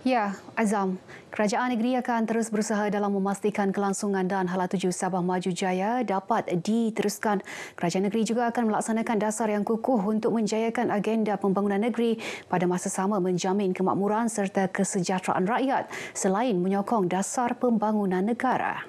Ya, Azam, kerajaan negeri akan terus berusaha dalam memastikan kelangsungan dan hala tuju Sabah Maju Jaya dapat diteruskan. Kerajaan negeri juga akan melaksanakan dasar yang kukuh untuk menjayakan agenda pembangunan negeri pada masa sama menjamin kemakmuran serta kesejahteraan rakyat selain menyokong dasar pembangunan negara.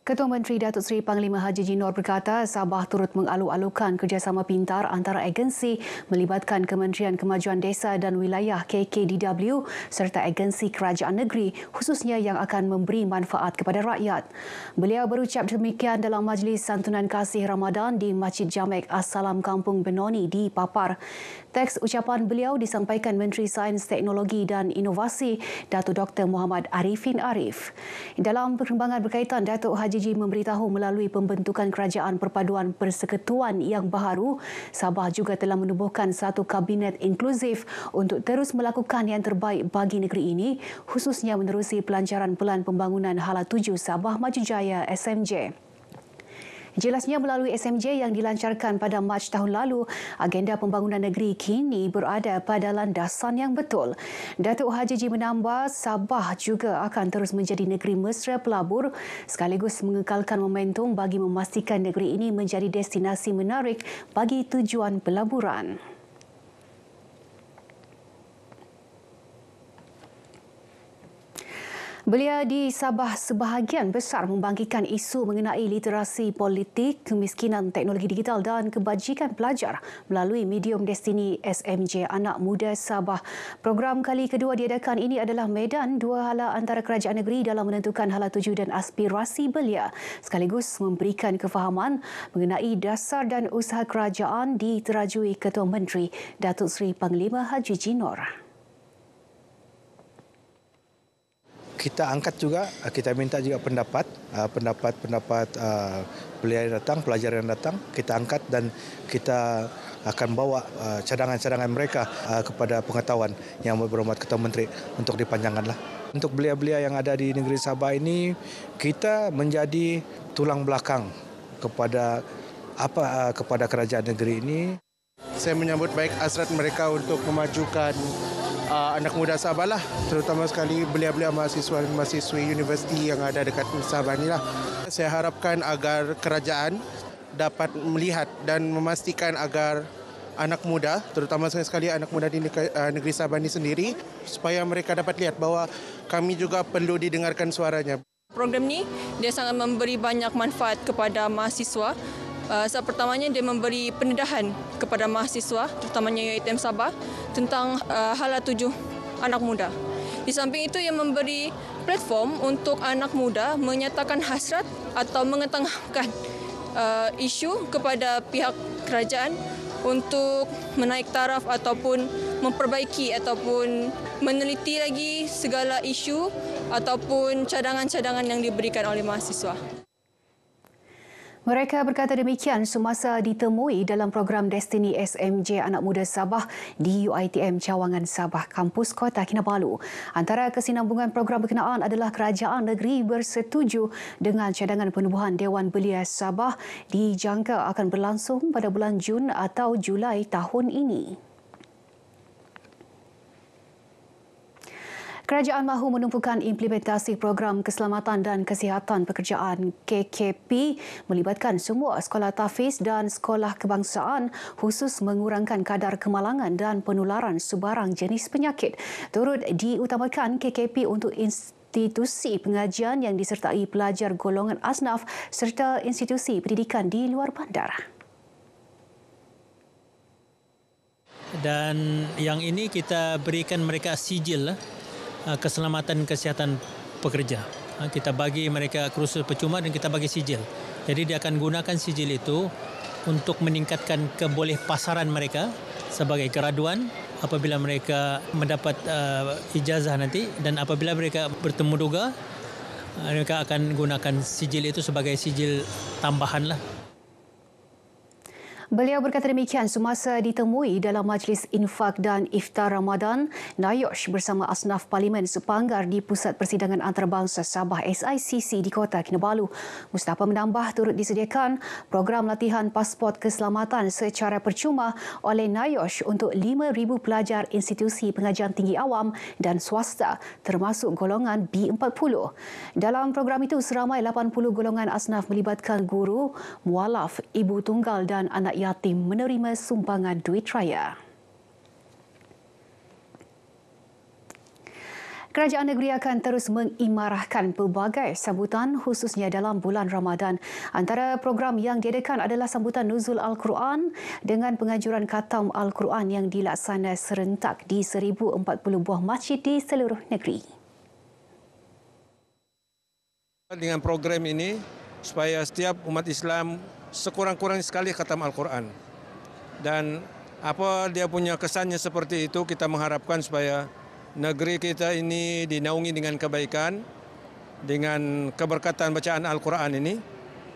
Ketua Menteri Datuk Seri Panglima Haji Jinor berkata Sabah turut mengalu-alukan kerjasama pintar antara agensi melibatkan Kementerian Kemajuan Desa dan Wilayah KKDW serta agensi kerajaan negeri khususnya yang akan memberi manfaat kepada rakyat. Beliau berucap demikian dalam majlis santunan kasih Ramadan di Masjid Jamek As-Salam Kampung Benoni di Papar. Teks ucapan beliau disampaikan Menteri Sains, Teknologi dan Inovasi Datuk Dr. Muhammad Arifin Arif. Dalam perkembangan berkaitan, Datuk Haji Ji memberitahu melalui pembentukan Kerajaan Perpaduan Persekutuan yang baharu, Sabah juga telah menubuhkan satu kabinet inklusif untuk terus melakukan yang terbaik bagi negeri ini, khususnya menerusi pelancaran Pelan Pembangunan Hala Tuju Sabah Maju Jaya SMJ. Jelasnya melalui SMJ yang dilancarkan pada Mac tahun lalu, agenda pembangunan negeri kini berada pada landasan yang betul. Datuk Haji Ji menambah Sabah juga akan terus menjadi negeri mesra pelabur sekaligus mengekalkan momentum bagi memastikan negeri ini menjadi destinasi menarik bagi tujuan pelaburan. Belia di Sabah sebahagian besar membangkitkan isu mengenai literasi politik, kemiskinan teknologi digital dan kebajikan pelajar melalui medium Destiny SMJ Anak Muda Sabah. Program kali kedua diadakan ini adalah medan dua hala antara kerajaan negeri dalam menentukan hala tuju dan aspirasi belia sekaligus memberikan kefahaman mengenai dasar dan usaha kerajaan diterajui Ketua Menteri Datuk Seri Panglima Haji Jinor. Kita angkat juga, kita minta juga pendapat belia yang datang, pelajar yang datang, kita angkat dan kita akan bawa cadangan-cadangan mereka kepada pengetahuan yang berhormat Ketua Menteri untuk dipanjangkanlah. Untuk belia-belia yang ada di negeri Sabah ini, kita menjadi tulang belakang kepada kerajaan negeri ini. Saya menyambut baik hasrat mereka untuk memajukan anak muda Sabah lah, terutama sekali belia-belia mahasiswa dan mahasiswi universiti yang ada dekat Sabah inilah. Saya harapkan agar kerajaan dapat melihat dan memastikan agar anak muda, terutama sekali anak muda di negeri Sabah ini sendiri, supaya mereka dapat lihat bahawa kami juga perlu didengarkan suaranya. Program ni dia sangat memberi banyak manfaat kepada mahasiswa. Pertamanya dia memberi pendedahan kepada mahasiswa, terutamanya UiTM Sabah, tentang hala tuju anak muda. Di samping itu, ia memberi platform untuk anak muda menyatakan hasrat atau mengetengahkan isu kepada pihak kerajaan untuk menaik taraf ataupun memperbaiki ataupun meneliti lagi segala isu ataupun cadangan-cadangan yang diberikan oleh mahasiswa. Mereka berkata demikian semasa ditemui dalam program Destiny SMJ Anak Muda Sabah di UiTM Cawangan Sabah, Kampus Kota Kinabalu. Antara kesinambungan program berkenaan adalah kerajaan negeri bersetuju dengan cadangan penubuhan Dewan Belia Sabah dijangka akan berlangsung pada bulan Jun atau Julai tahun ini. Kerajaan mahu menumpukan implementasi program keselamatan dan kesihatan pekerjaan KKP melibatkan semua sekolah tahfiz dan sekolah kebangsaan khusus mengurangkan kadar kemalangan dan penularan sebarang jenis penyakit. Turut diutamakan KKP untuk institusi pengajian yang disertai pelajar golongan asnaf serta institusi pendidikan di luar bandar. Dan yang ini kita berikan mereka sijil keselamatan kesihatan pekerja. Kita bagi mereka kursus percuma dan kita bagi sijil. Jadi dia akan gunakan sijil itu untuk meningkatkan kebolehpasaran mereka sebagai graduan apabila mereka mendapat ijazah nanti, dan apabila mereka bertemu duga, mereka akan gunakan sijil itu sebagai sijil tambahan lah. Beliau berkata demikian semasa ditemui dalam Majlis Infak dan Iftar Ramadan NAYOSH bersama asnaf Parlimen Sepanggar di Pusat Persidangan Antarabangsa Sabah SICC di Kota Kinabalu. Mustafa menambah turut disediakan program latihan pasport keselamatan secara percuma oleh NAYOSH untuk 5,000 pelajar institusi pengajian tinggi awam dan swasta termasuk golongan B40. Dalam program itu seramai 80 golongan asnaf melibatkan guru, mualaf, ibu tunggal dan anak yatim menerima sumbangan duit raya. Kerajaan negeri akan terus mengimarahkan pelbagai sambutan khususnya dalam bulan Ramadan. Antara program yang diadakan adalah sambutan Nuzul Al-Quran dengan penganjuran khatam Al-Quran yang dilaksana serentak di 1,040 buah masjid di seluruh negeri. Dengan program ini, supaya setiap umat Islam sekurang-kurangnya sekali khatam Al-Quran. Dan apa dia punya kesannya seperti itu, kita mengharapkan supaya negeri kita ini dinaungi dengan kebaikan, dengan keberkatan bacaan Al-Quran ini,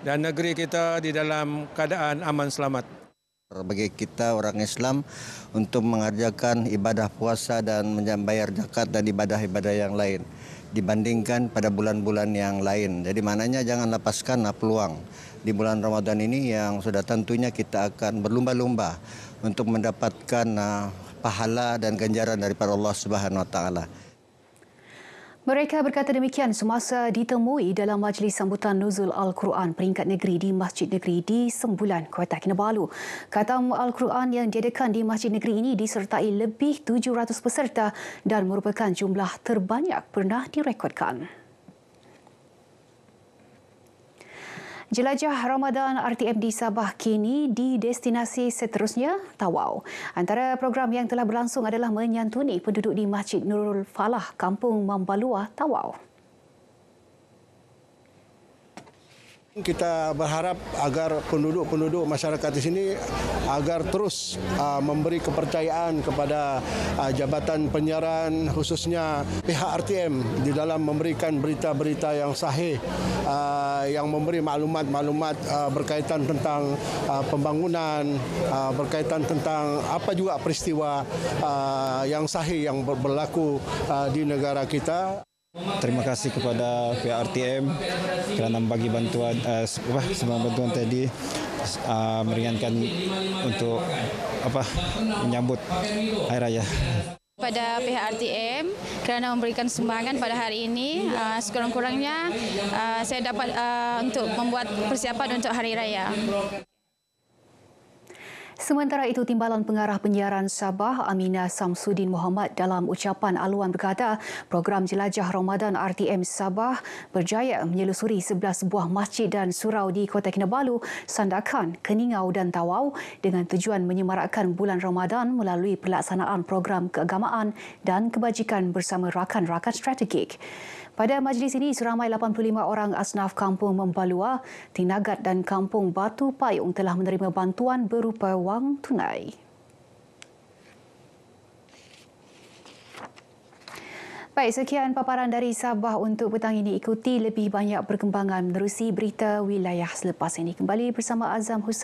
dan negeri kita di dalam keadaan aman selamat. Bagi kita orang Islam untuk mengerjakan ibadah puasa dan membayar zakat dan ibadah-ibadah yang lain dibandingkan pada bulan-bulan yang lain. Jadi maknanya jangan lepaskan peluang di bulan Ramadan ini yang sudah tentunya kita akan berlumba-lumba untuk mendapatkan pahala dan ganjaran daripada Allah Subhanahu Wa Taala. Mereka berkata demikian semasa ditemui dalam majlis sambutan Nuzul Al-Quran peringkat negeri di Masjid Negeri di Sembulan, Kota Kinabalu. Khatam Al-Quran yang diadakan di Masjid Negeri ini disertai lebih 700 peserta dan merupakan jumlah terbanyak pernah direkodkan. Jelajah Ramadan RTM di Sabah kini di destinasi seterusnya, Tawau. Antara program yang telah berlangsung adalah menyantuni penduduk di Masjid Nurul Falah, Kampung Mambalua, Tawau. Kita berharap agar penduduk-penduduk masyarakat di sini agar terus memberi kepercayaan kepada Jabatan Penyiaran khususnya pihak RTM di dalam memberikan berita-berita yang sahih, yang memberi maklumat-maklumat berkaitan tentang pembangunan, berkaitan tentang apa juga peristiwa yang sahih yang berlaku di negara kita. Terima kasih kepada pihak RTM kerana bagi bantuan semua bantuan tadi meringankan untuk menyambut Hari Raya. Pada pihak RTM kerana memberikan sumbangan pada hari ini, sekurang-kurangnya saya dapat untuk membuat persiapan untuk Hari Raya. Sementara itu, Timbalan Pengarah Penyiaran Sabah Aminah Samsudin Muhammad dalam ucapan aluan berkata program Jelajah Ramadan RTM Sabah berjaya menyelusuri 11 buah masjid dan surau di Kota Kinabalu, Sandakan, Keningau dan Tawau dengan tujuan menyemarakkan bulan Ramadan melalui pelaksanaan program keagamaan dan kebajikan bersama rakan-rakan strategik. Pada majlis ini, seramai 85 orang asnaf Kampung Mambalua, Tinagat dan Kampung Batu Payung telah menerima bantuan berupa wang tunai. Baik, sekian paparan dari Sabah untuk petang ini. Ikuti lebih banyak perkembangan menerusi berita wilayah selepas ini. Kembali bersama Azam Hussain.